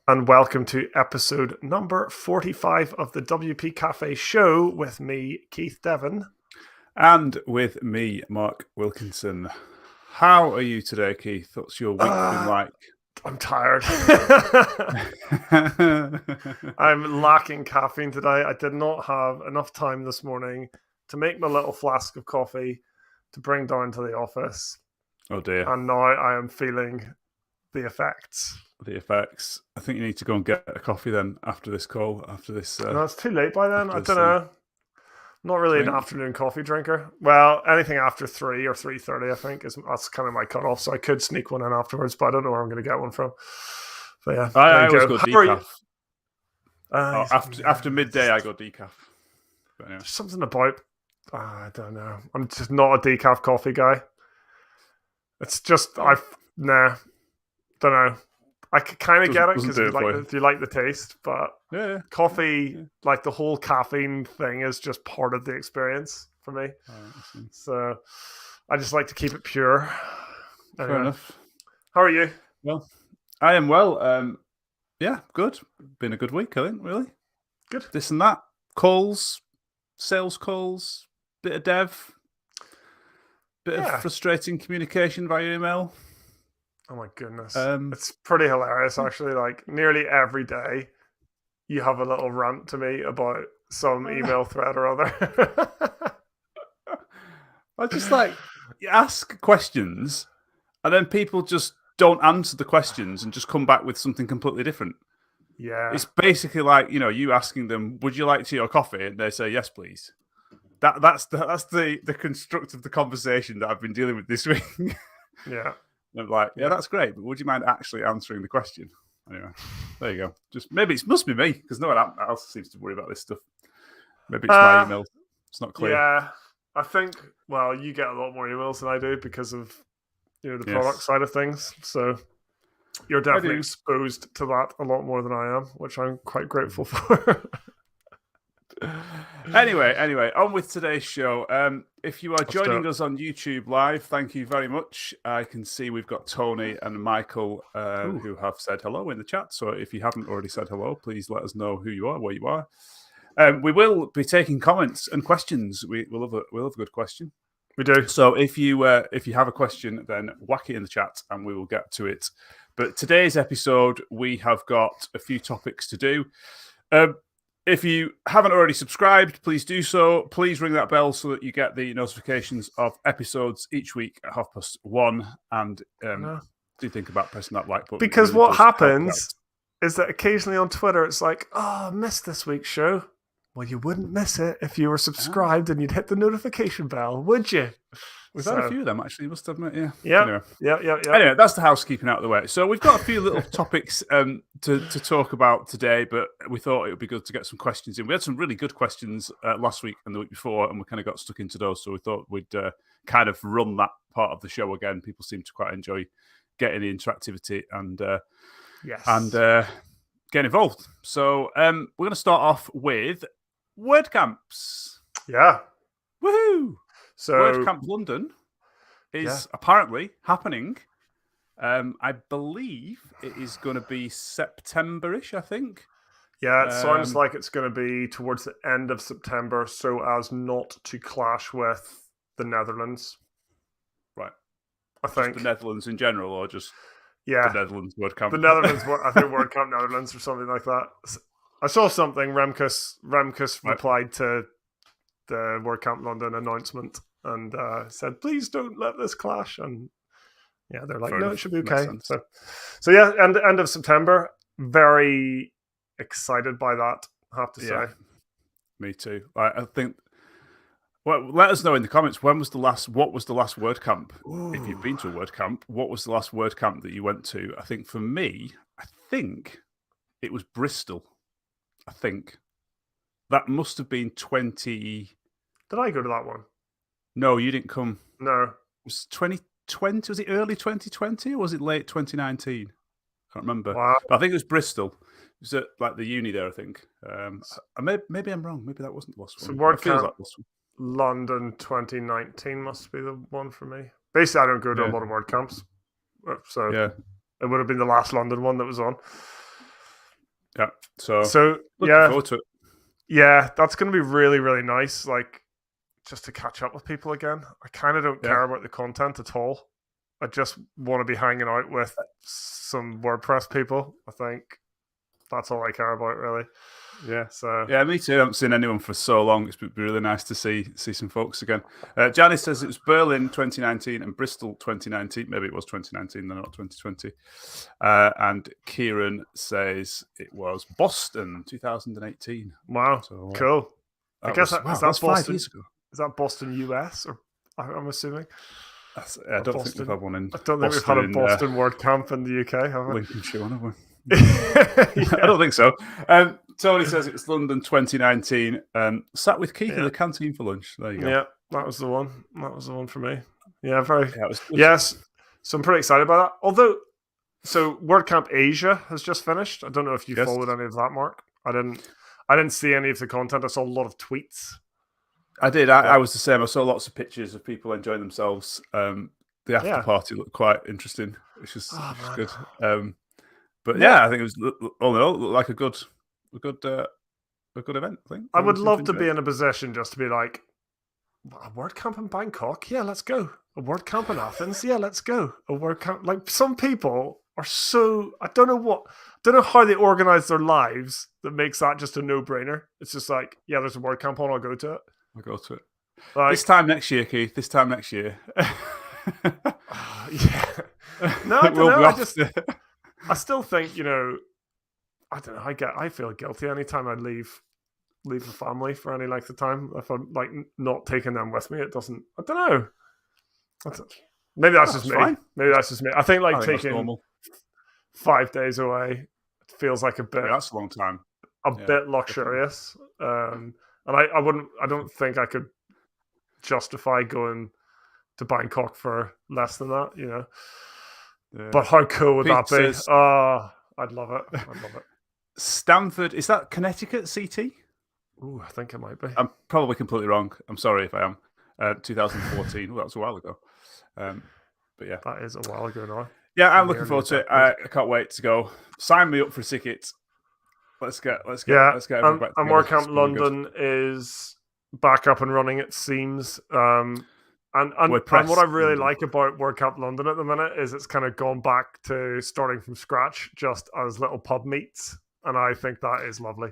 and welcome to episode number 45 of the WP Café show with me, Keith Devon. And with me, Mark Wilkinson. How are you today, Keith? What's your week been like? I'm tired. I'm lacking caffeine today. I did not have enough time this morning to make my little flask of coffee to bring down to the office. Oh dear. And now I am feeling the effects. I think you need to go and get a coffee then after this call, after this. No, it's too late by then. I don't know. Not really an afternoon coffee drinker. Well, anything after 3 or 3:30, I think, that's kind of my cutoff. So I could sneak one in afterwards, but I don't know where I'm going to get one from. But yeah, I always go decaf. After midday, I go decaf. But anyway. There's something about, I don't know. I'm just not a decaf coffee guy. It's just, don't know. I could kind of get it because if you like the taste, but coffee, like the whole caffeine thing is just part of the experience for me. So I just like to keep it pure. Anyway. Fair enough. How are you? Well, I am well. Yeah, good. Been a good week, I think, really. Good. This and that. Calls, sales calls, bit of dev, bit of frustrating communication via email. Oh my goodness. It's pretty hilarious, actually. Like, nearly every day you have a little rant to me about some email thread or other. I just you ask questions and then people just don't answer the questions and just come back with something completely different. Yeah. It's basically like, you asking them, would you like tea or coffee? And they say, yes, please. That's the construct of the conversation that I've been dealing with this week. Yeah. I'm like, yeah, that's great, but would you mind actually answering the question? Anyway, there you go. Just maybe it must be me because no one else seems to worry about this stuff. Maybe it's my email. It's not clear. Yeah, I think. Well, you get a lot more emails than I do because of the product side of things. So you're definitely exposed to that a lot more than I am, which I'm quite grateful for. Anyway, on with today's show. If you are joining us on YouTube Live, thank you very much. I can see we've got Tony and Michael who have said hello in the chat. So if you haven't already said hello, please let us know who you are, where you are. We will be taking comments and questions. We'll have a good question. We do. So if you have a question, then whack it in the chat and we will get to it. But today's episode, we have got a few topics to do. If you haven't already subscribed, please do so. Please ring that bell so that you get the notifications of episodes each week at 1:30. And do think about pressing that like button. Because what happens is that occasionally on Twitter, it's like, oh, I missed this week's show. Well, you wouldn't miss it if you were subscribed and you'd hit the notification bell, would you? We've had a few of them, actually, you must admit, yeah. Yeah. Anyway, that's the housekeeping out of the way. So we've got a few little topics to talk about today, but we thought it would be good to get some questions in. We had some really good questions last week and the week before, and we kind of got stuck into those, so we thought we'd kind of run that part of the show again. People seem to quite enjoy getting the interactivity and getting involved. So we're going to start off with WordCamps. Yeah. Woohoo! So WordCamp London is apparently happening. I believe it is going to be September-ish, I think. Yeah, it sounds like it's going to be towards the end of September so as not to clash with the Netherlands. Right. I think. Just the Netherlands in general or just the Netherlands WordCamp? The Netherlands, I think WordCamp Netherlands or something like that. I saw something, Remkus replied to the WordCamp London announcement and said, please don't let this clash. And yeah, they're like, it should be okay. So yeah, end of September. Very excited by that, I have to say. Me too. I think, well, let us know in the comments, what was the last WordCamp? Ooh. If you've been to a WordCamp, what was the last WordCamp that you went to? I think for me, it was Bristol. I think. That must have been 20... Did I go to that one? No, you didn't come. No. It was 2020. Was it early 2020 or was it late 2019? I can't remember. Wow. But I think it was Bristol. It was at like the uni there, I think. Maybe I'm wrong. Maybe that wasn't the last one. So WordCamp London 2019 must be the one for me. Basically, I don't go to a lot of WordCamps. So it would have been the last London one that was on. Yeah. So looking yeah, forward to it. yeah, that's going to be really, really nice. Like, just to catch up with people again. I kind of don't care about the content at all. I just want to be hanging out with some WordPress people. I think that's all I care about, really. Yeah. So yeah, me too. I haven't seen anyone for so long. It's been really nice to see some folks again. Janice says it was Berlin 2019 and Bristol 2019. Maybe it was 2019, then not 2020. And Kieran says it was Boston 2018. wow, So, cool. I guess wow, is that that's Boston? 5 years ago. Is that Boston, US, or I'm assuming? I don't think we've had one in. I don't think we've had a Boston WordCamp in the UK, have we? Lincolnshire, have we? Yeah. I don't think so. Tony says it's London 2019. Sat with Keith in the canteen for lunch. There you go. Yeah, that was the one. That was the one for me. Yeah, very. Yeah, it was good. Yes, so I'm pretty excited about that. Although, so WordCamp Asia has just finished. I don't know if you followed any of that, Mark. I didn't see any of the content. I saw a lot of tweets. I did. I was the same. I saw lots of pictures of people enjoying themselves. The after party looked quite interesting, which is good. But I think it was all in all like a good event. I think I would love to be in a position just to be like, a WordCamp in Bangkok, yeah, let's go. A WordCamp in Athens, yeah, let's go. A WordCamp, like some people are so I don't know how they organize their lives that makes that just a no-brainer. It's just like, yeah, there's a WordCamp on, I'll go to it. I'll go to it. Like, this time next year, Keith. This time next year. Yeah. No, I don't know. I still think, I don't know. I feel guilty anytime I leave the family for any length of time. If I'm like not taking them with me, it doesn't. I don't know. Maybe that's just me. Fine. Maybe that's just me. I think taking 5 days away feels like a bit. That's a long time. A bit luxurious. And I don't think I could justify going to Bangkok for less than that. Yeah. But how cool would that be? I'd love it. I'd love it. Stanford, is that Connecticut CT? Ooh, I think it might be. I'm probably completely wrong. I'm sorry if I am. 2014. That was a while ago. But yeah, that is a while ago now. Yeah, I'm looking forward to it. I can't wait to go. Sign me up for a ticket. Let's get. Yeah, let's get. And WordCamp London is back up and running. It seems. And what I really like about WordCamp London at the minute is it's kind of gone back to starting from scratch, just as little pub meets, and I think that is lovely.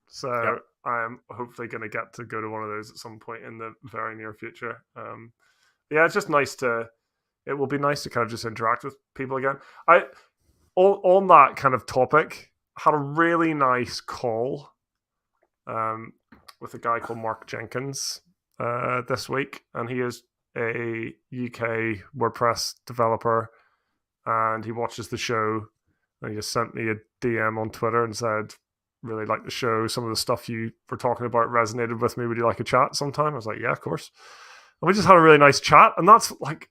So I'm hopefully going to get to go to one of those at some point in the very near future. Yeah, it's just nice it will be nice to kind of just interact with people again. On that kind of topic, had a really nice call with a guy called Mark Jenkins this week, and he is a UK WordPress developer, and he watches the show, and he just sent me a DM on Twitter and said, really like the show. Some of the stuff you were talking about resonated with me. Would you like a chat sometime? I was like, yeah, of course. And we just had a really nice chat. And that's like,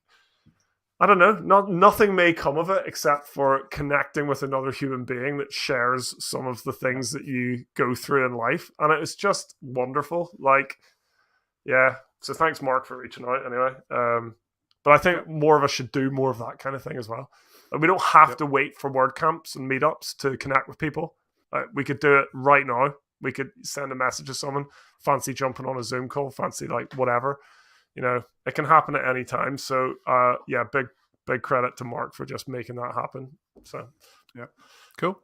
I don't know, nothing may come of it except for connecting with another human being that shares some of the things that you go through in life. And it was just wonderful. Like, yeah. So thanks, Mark, for reaching out anyway. But I think more of us should do more of that kind of thing as well. Like, we don't have to wait for WordCamps and meetups to connect with people. We could do it right now. We could send a message to someone, fancy jumping on a Zoom call, fancy like whatever. It can happen at any time. So yeah, big credit to Mark for just making that happen. So yeah, cool,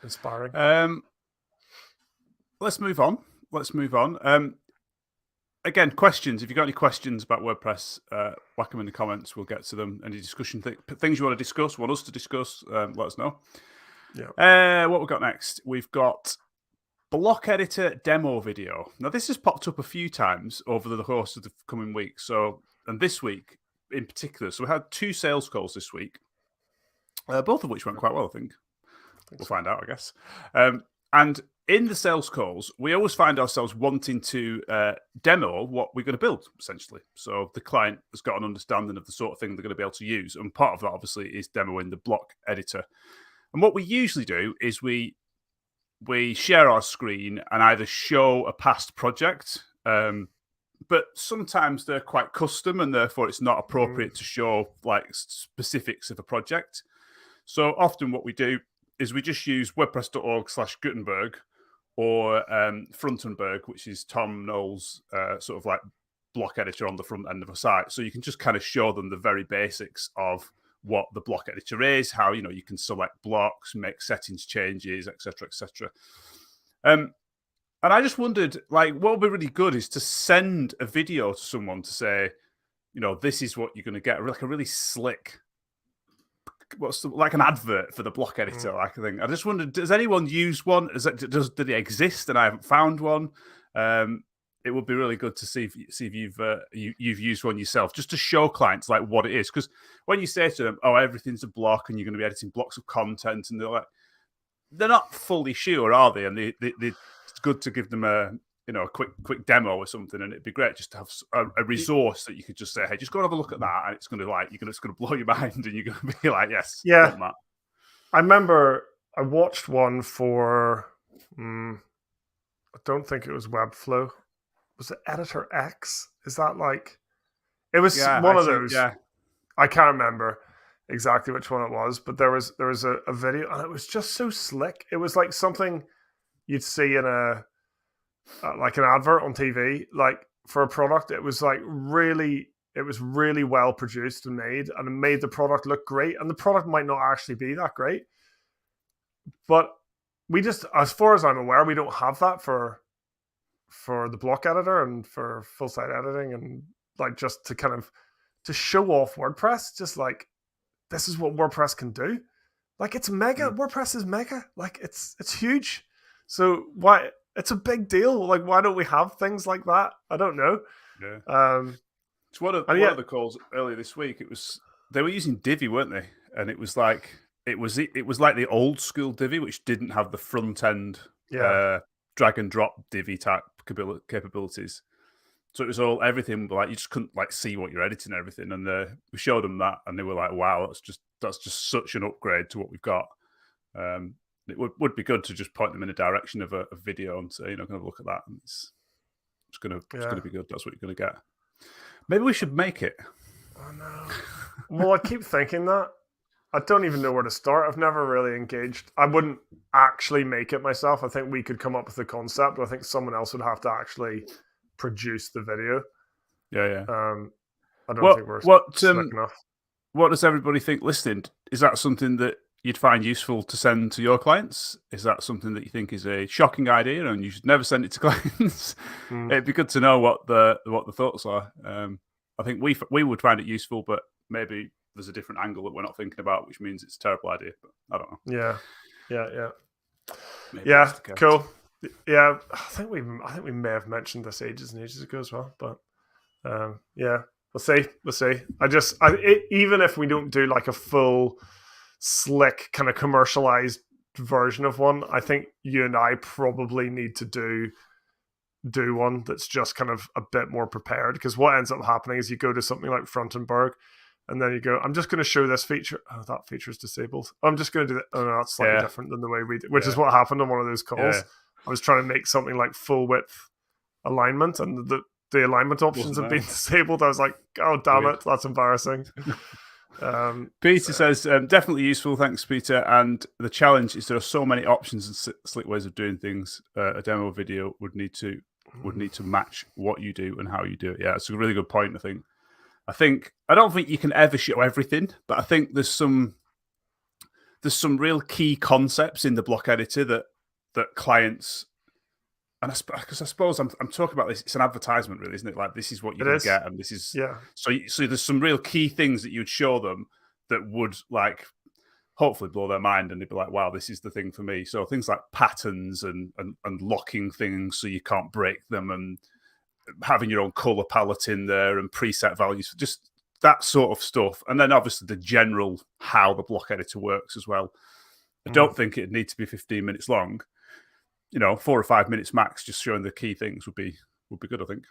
inspiring. Let's move on. Again, questions. If you've got any questions about WordPress, whack them in the comments. We'll get to them. Any discussion things you want to discuss, want us to discuss, let us know. Yeah. What we've got next? We've got block editor demo video. Now, this has popped up a few times over the course of the coming weeks. And this week in particular. So we had 2 sales calls this week, both of which went quite well, I think. We'll find out, I guess. And in the sales calls, we always find ourselves wanting to demo what we're going to build, essentially. So the client has got an understanding of the sort of thing they're going to be able to use. And part of that, obviously, is demoing the block editor. And what we usually do is we share our screen and either show a past project, but sometimes they're quite custom and therefore it's not appropriate to show like specifics of a project. So often what we do is we just use wordpress.org/Gutenberg or Frontenberg, which is Tom Knowles' sort of like block editor on the front end of a site. So you can just kind of show them the very basics of what the block editor is, how you can select blocks, make settings changes, etc., etc. And I just wondered, like, what would be really good is to send a video to someone to say, this is what you're going to get, like a really slick, like an advert for the block editor, like I think. I just wondered, does anyone use one? Did it exist and I haven't found one? It would be really good to see if you've used one yourself, just to show clients like what it is. Because when you say to them, "Oh, everything's a block," and you're going to be editing blocks of content, and they're not fully sure, are they? And it's good to give them a quick demo or something, and it'd be great just to have a resource that you could just say, "Hey, just go and have a look at that," and it's going to blow your mind, and you're going to be like, "Yes, yeah." want that. I remember I watched one for I don't think it was Webflow. Was it Editor X? Is that like it was one of those? Yeah, I can't remember exactly which one it was, but there was a video, and it was just so slick. It was like something you'd see in like an advert on TV, like for a product. It was really well produced and made, and it made the product look great. And the product might not actually be that great, but we just, as far as I'm aware, we don't have that for the block editor and for full site editing, and like just to kind of to show off WordPress, just like this is what WordPress can do. Like it's mega. WordPress is mega. Like it's huge. So why? It's a big deal. Like, why don't we have things like that? I don't know. Yeah. It's one of the calls earlier this week. They were using Divi, weren't they? And it was like like the old school Divi, which didn't have the front end drag and drop Divi type capabilities. So it was everything like you just couldn't like see what you're editing and everything. And we showed them that, and they were like, "Wow, that's just such an upgrade to what we've got." It would be good to just point them in a direction of a video and say, kind of look at that, and it's gonna be good. That's what you're gonna get. Maybe we should make it. Oh no. Well, I keep thinking that. I don't even know where to start. I've never really engaged. I wouldn't actually make it myself. I think we could come up with the concept, but I think someone else would have to actually produce the video. Yeah. I don't think we're slick enough. What does everybody think listening? Is that something that you'd find useful to send to your clients? Is that something that you think is a shocking idea and you should never send it to clients? It'd be good to know what the thoughts are. I think we would find it useful, but maybe there's a different angle that we're not thinking about, which means it's a terrible idea. But I don't know. Yeah. Cool. Yeah, I think we may have mentioned this ages and ages ago as well. But yeah, we'll see. Even if we don't do like a full slick kind of commercialized version of one, I think you and I probably need to do one that's just kind of a bit more prepared, because what ends up happening is you go to something like Frontenberg and then you go, I'm just going to show this feature. Oh, that feature is disabled. I'm just going to do that. Oh no, that's slightly different than the way we did, which is what happened on one of those calls. Yeah. I was trying to make something like full width alignment, and the alignment options have been disabled. I was like, oh damn it, that's embarrassing. Peter says, definitely useful. Thanks, Peter. And the challenge is there are so many options and slick ways of doing things. A demo video would need to match what you do and how you do it. Yeah, it's a really good point. I don't think you can ever show everything, but I think there's some real key concepts in the block editor that clients, and because I suppose I'm talking about this, it's an advertisement, really, isn't it? Like, this is what you're going to get, and this is So there's some real key things that you would show them that would like hopefully blow their mind, and they'd be like, "Wow, this is the thing for me." So things like patterns and locking things so you can't break them, and having your own color palette in there and preset values, just that sort of stuff. And then obviously the general how the block editor works as well. I don't think it'd need to be 15 minutes long. 4 or 5 minutes max, just showing the key things would be good, I think.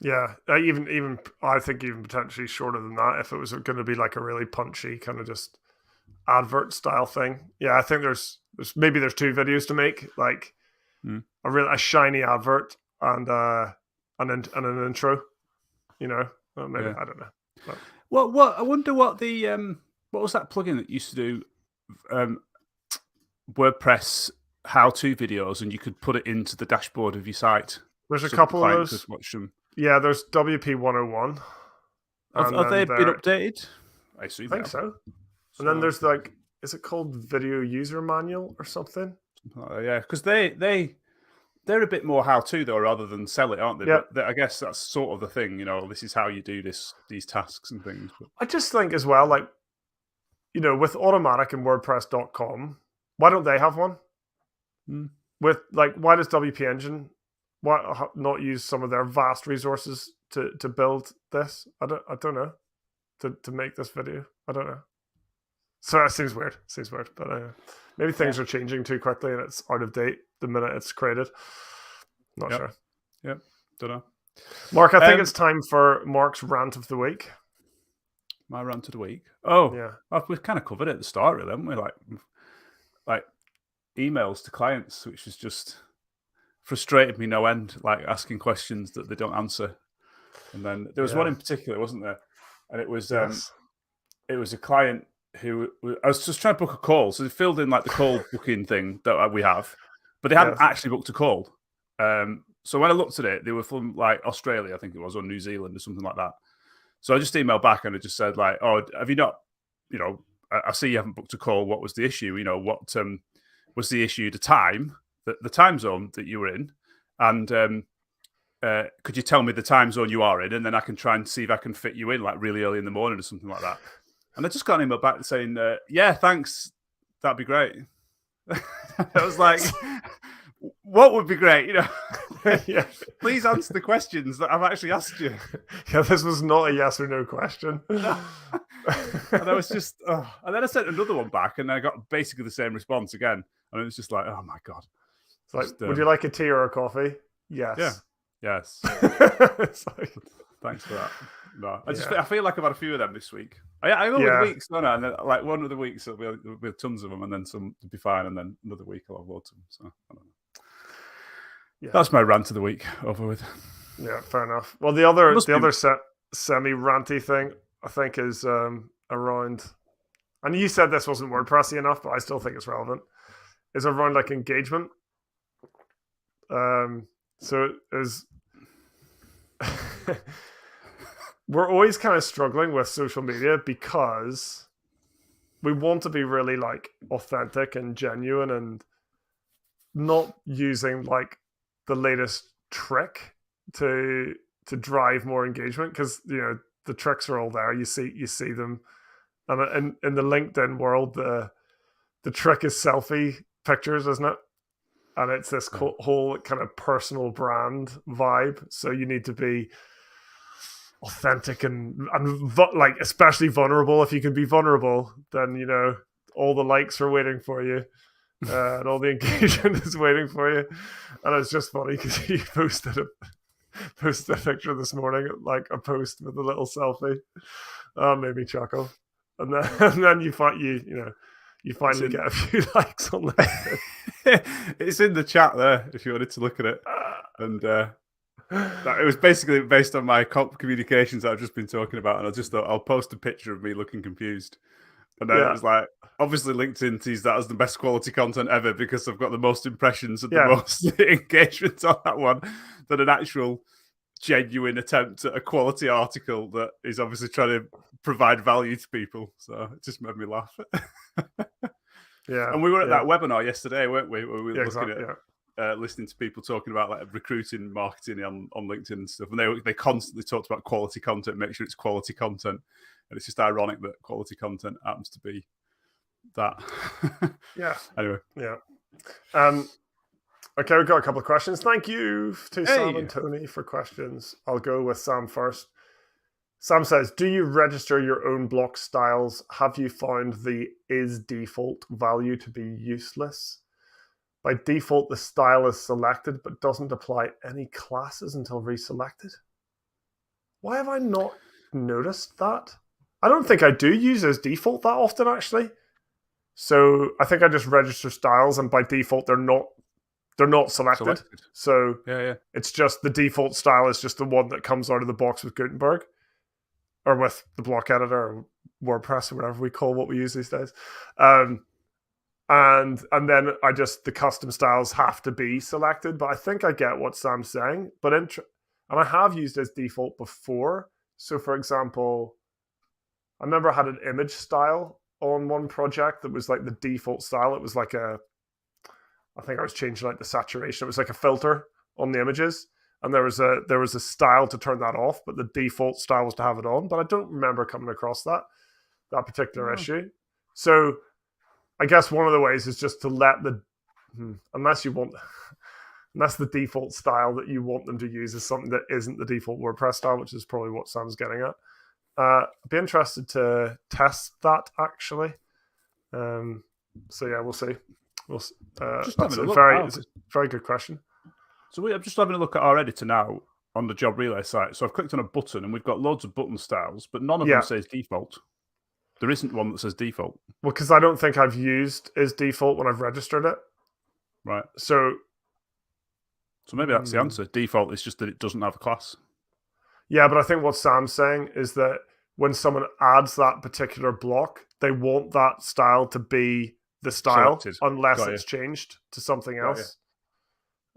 Yeah, even I think even potentially shorter than that if it was going to be like a really punchy kind of just advert style thing. Yeah, I think there's maybe two videos to make, like a shiny advert and an intro. Maybe I don't know. But. Well, I wonder what the what was that plugin that used to do WordPress how-to videos, and you could put it into the dashboard of your site. There's a couple of those. Watch them. Yeah, there's WP 101. Have they been updated? I assume I think so. And then there's like, is it called Video User Manual or something? Yeah, because they're a bit more how-to though, rather than sell it, aren't they? Yeah. But I guess that's sort of the thing, this is how you do these tasks and things. But I just think as well, like, with Automatic and WordPress.com, why don't they have one? With like, why does WP Engine not use some of their vast resources to build this? I don't know. To make this video, I don't know. So that seems weird. But maybe things are changing too quickly and it's out of date the minute it's created. Not sure. Yep. Don't know. Mark, I think it's time for Mark's rant of the week. My rant of the week. Oh, yeah. We've kind of covered it at the start, really, haven't we? Like emails to clients, which has just frustrated me no end. Like asking questions that they don't answer. And then there was one in particular, wasn't there? And it was it was a client who I was just trying to book a call. So they filled in like the call booking thing that we have, but they hadn't actually booked a call. So when I looked at it, they were from like Australia, I think it was, or New Zealand or something like that. So I just emailed back and I just said like, oh, have you not, I see you haven't booked a call. What was the issue? What was the issue? The time, the time zone that you were in, and could you tell me the time zone you are in, and then I can try and see if I can fit you in like really early in the morning or something like that. And I just got an email back saying, yeah, thanks, that'd be great. I was like, what would be great? Yeah. Please answer the questions that I've actually asked you. Yeah, this was not a yes or no question. And I was just, and then I sent another one back and I got basically the same response again. And it was just like, oh my God. It's like, would you like a tea or a coffee? Yes. Yeah. Yes. Thanks for that. No, I feel like I've had a few of them this week. I go with weeks, don't I? And then, like one of the weeks there'll be tons of them, and then some will be fine, and then another week I'll have loads of them. So I don't know. Yeah. That's my rant of the week over with. Yeah, fair enough. Well, the other semi-ranty thing I think is around, and you said this wasn't WordPressy enough, but I still think it's relevant. Is around like engagement. So is we're always kind of struggling with social media because we want to be really like authentic and genuine and not using like the latest trick to drive more engagement, because the tricks are all there. You see them, and in the LinkedIn world, the trick is selfie pictures, isn't it? And it's this whole kind of personal brand vibe. So you need to be authentic and like especially vulnerable. If you can be vulnerable, then all the likes are waiting for you, and all the engagement is waiting for you. And it's just funny because you posted a picture this morning, like a post with a little selfie. Made me chuckle. And then you finally get a few likes on LinkedIn. It's in the chat there if you wanted to look at it. And it was basically based on my communications that I've just been talking about. And I just thought I'll post a picture of me looking confused. And then it was like, obviously LinkedIn sees that as the best quality content ever because I've got the most impressions and the most engagement on that one than an actual genuine attempt at a quality article that is obviously trying to provide value to people. So it just made me laugh. Yeah. And we were at that webinar yesterday, weren't we? Where we were looking at listening to people talking about like recruiting marketing on LinkedIn and stuff. And they constantly talked about quality content, make sure it's quality content. And it's just ironic that quality content happens to be that. Yeah. Anyway. Yeah. Okay, we've got a couple of questions. Thank you to Sam and Tony for questions. I'll go with Sam first. Sam says, do you register your own block styles? Have you found the is default value to be useless? By default, the style is selected but doesn't apply any classes until reselected. Why have I not noticed that? I don't think I do use as default that often, actually. So I think I just register styles, and by default, they're not selected. So it's just the default style is just the one that comes out of the box with Gutenberg or with the block editor or WordPress or whatever we call what we use these days. and then the custom styles have to be selected. But I think I get what Sam's saying. But and I have used as default before. So for example, I remember I had an image style on one project that was like the default style. It was like I think I was changing like the saturation. It was like a filter on the images, and there was a style to turn that off, but the default style was to have it on. But I don't remember coming across that particular issue. So I guess one of the ways is just to let unless the default style that you want them to use is something that isn't the default WordPress style, which is probably what Sam's getting at. I'd be interested to test that actually. So yeah, we'll see. It's a very good question. So I'm just having a look at our editor now on the Job Relay site. So I've clicked on a button and we've got loads of button styles, but none of them says default. There isn't one that says default. Well, because I don't think I've used is default when I've registered it. Right. So maybe that's the answer. Default is just that it doesn't have a class. Yeah, but I think what Sam's saying is that when someone adds that particular block, they want that style to be the style Selected. Unless it's changed to something else.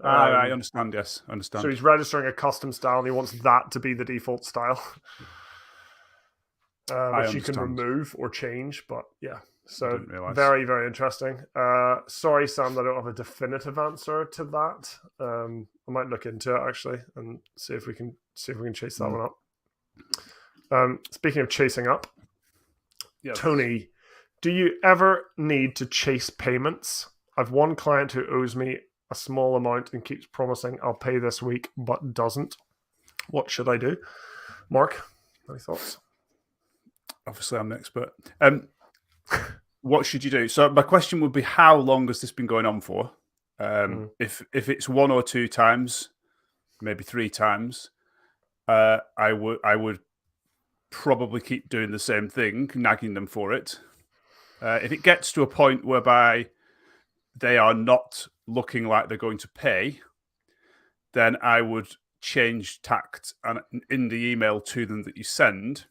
I understand, yes. I understand. So he's registering a custom style and he wants that to be the default style. Which you can remove or change, but yeah. So very, very interesting. Sorry, Sam, that I don't have a definitive answer to that. I might look into it actually and see if we can chase that one up. Speaking of chasing up, Tony, do you ever need to chase payments? I've one client who owes me a small amount and keeps promising I'll pay this week, but doesn't. What should I do? Mark, any thoughts? Obviously, I'm an expert. What should you do? So my question would be, how long has this been going on for? If it's 1 or 2 times, maybe 3 times, I would probably keep doing the same thing, nagging them for it. If it gets to a point whereby they are not looking like they're going to pay, then I would change tact and in the email to them that you send.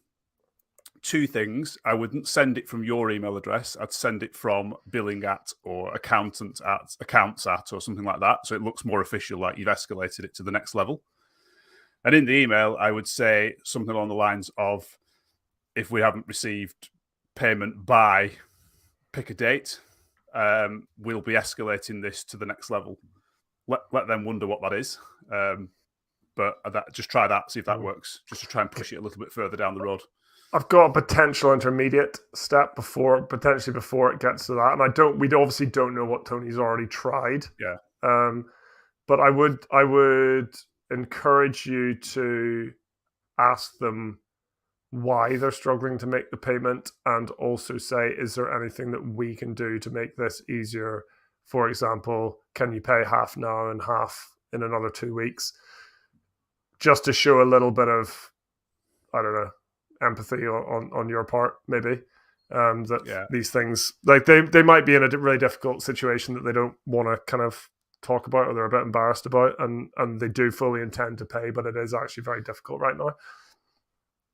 2 things. I wouldn't send it from your email address. I'd send it from billing at or accounts at or something like that. So it looks more official, like you've escalated it to the next level. And in the email, I would say something along the lines of, if we haven't received payment by pick a date, we'll be escalating this to the next level. Let them wonder what that is. But just try that, see if that works, just to try and push it a little bit further down the road. I've got a potential intermediate step before it gets to that, and we obviously don't know what Tony's already tried. Yeah. But I would encourage you to ask them why they're struggling to make the payment, and also say, is there anything that we can do to make this easier? For example, can you pay half now and half in another 2 weeks? Just to show a little bit of, I don't know, empathy on your part, maybe. These things, like they might be in a really difficult situation that they don't want to kind of talk about, or they're a bit embarrassed about, and they do fully intend to pay, but it is actually very difficult right now.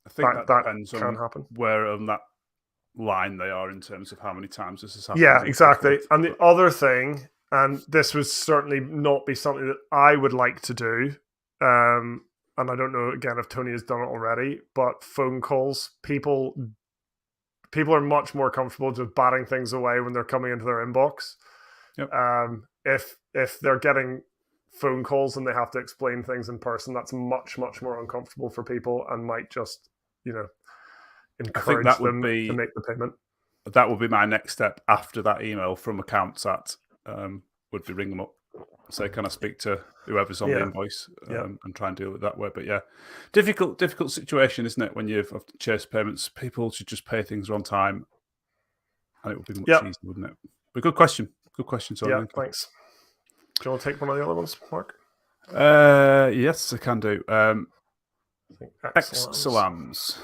I think that depends on happen. Where on that line they are in terms of how many times this has happened. Yeah, exactly. And the other thing, and this would certainly not be something that I would like to do, and I don't know, again, if Tony has done it already, but phone calls, people are much more comfortable just batting things away when they're coming into their inbox. Yep. If they're getting phone calls and they have to explain things in person, that's much, much more uncomfortable for people, and might just, encourage them to make the payment. That would be my next step after that email from accounts at, would be ring them up. So can I speak to whoever's on the invoice and try and deal with it that way? But yeah, difficult situation, isn't it? When you've chased payments, people should just pay things on time, and it would be much easier, wouldn't it? But good question. So yeah, thanks. Do you want to take one of the other ones, Mark? Yes, I can do. X-Salams.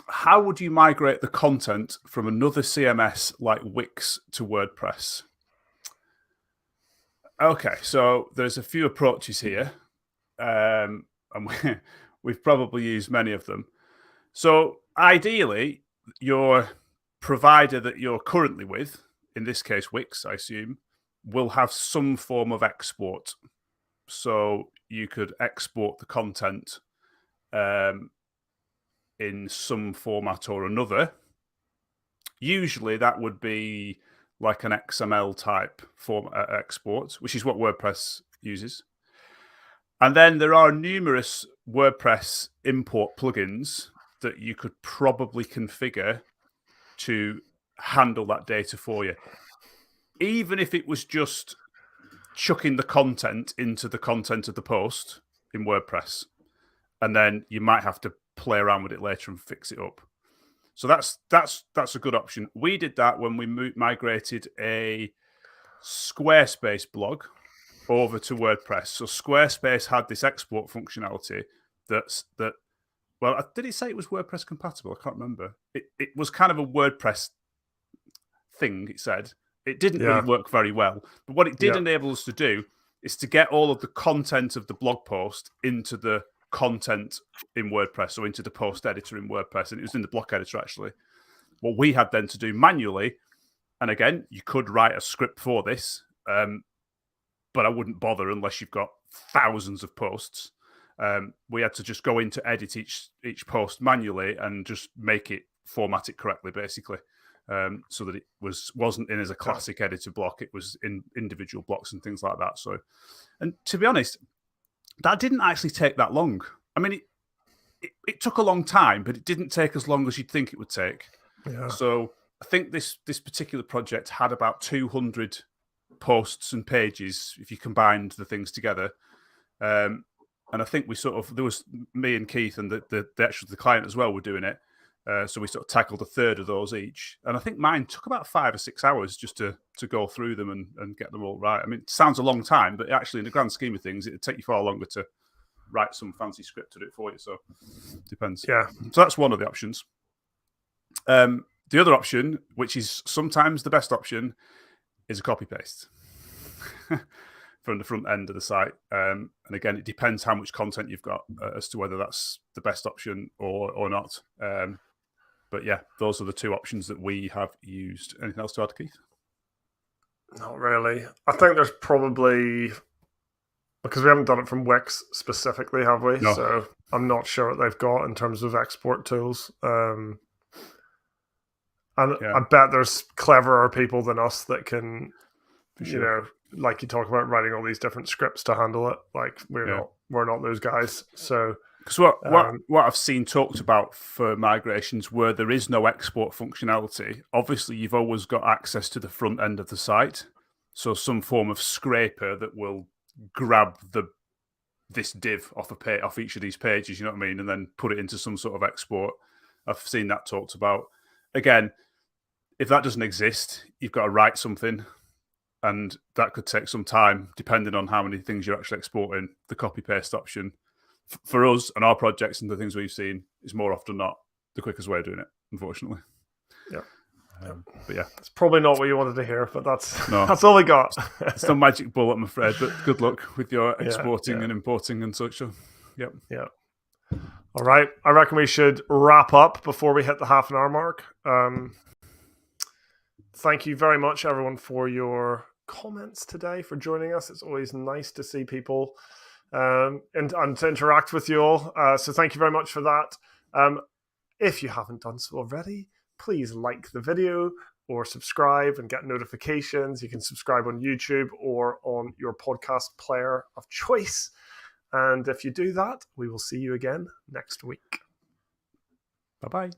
How would you migrate the content from another CMS like Wix to WordPress? Okay, so there's a few approaches here, and we've probably used many of them. So ideally, your provider that you're currently with in this case Wix, I assume, will have some form of export. So you could export the content in some format or another. Usually that would be like an XML type form export, which is what WordPress uses. And then there are numerous WordPress import plugins that you could probably configure to handle that data for you. Even if it was just chucking the content into the content of the post in WordPress, and then you might have to play around with it later and fix it up. So that's a good option. We did that when we migrated a Squarespace blog over to WordPress. So Squarespace had this export functionality that. Well, did it say it was WordPress compatible? I can't remember. It was kind of a WordPress thing. It said it didn't really work very well, but what it did enable us to do is to get all of the content of the blog post into the content in WordPress, or into the post editor in WordPress, and it was in the block editor actually. What we had then to do manually, and again, you could write a script for this, but I wouldn't bother unless you've got thousands of posts. We had to just go in to edit each post manually and just make it format it correctly, basically, so that it wasn't in as a classic editor block. It was in individual blocks and things like that. So, and to be honest, that didn't actually take that long. I mean, it took a long time, but it didn't take as long as you'd think it would take. Yeah. So I think this particular project had about 200 posts and pages if you combined the things together. And I think there was me and Keith and the client as well were doing it. So we sort of tackled a third of those each. And I think mine took about 5 or 6 hours just to go through them and get them all right. I mean, it sounds a long time, but actually in the grand scheme of things, it'd take you far longer to write some fancy script to do it for you. So it depends. Yeah. So that's one of the options. The other option, which is sometimes the best option, is a copy paste from the front end of the site. And again, it depends how much content you've got as to whether that's the best option or not. But yeah, those are the two options that we have used. Anything else to add, Keith? Not really. I think there's probably, because we haven't done it from Wix specifically, have we? No. So I'm not sure what they've got in terms of export tools. And I bet there's cleverer people than us that can, you know, like you talk about writing all these different scripts to handle it. Like we're not those guys. So because what I've seen talked about for migrations where there is no export functionality, obviously you've always got access to the front end of the site. So some form of scraper that will grab this div off each of these pages, you know what I mean, and then put it into some sort of export. I've seen that talked about. Again, if that doesn't exist, you've got to write something, and that could take some time depending on how many things you're actually exporting. The copy paste option for us and our projects and the things we've seen is more often not the quickest way of doing it, unfortunately. Yeah. But yeah, it's probably not what you wanted to hear, but that's all we got. It's no magic bullet, I'm afraid. But good luck with your exporting and importing and such. So, yep. Yeah. All right. I reckon we should wrap up before we hit the half an hour mark. Thank you very much, everyone, for your comments today, for joining us. It's always nice to see people and to interact with you all. So thank you very much for that. If you haven't done so already, please like the video or subscribe and get notifications. You can subscribe on YouTube or on your podcast player of choice. And if you do that, we will see you again next week. Bye-bye.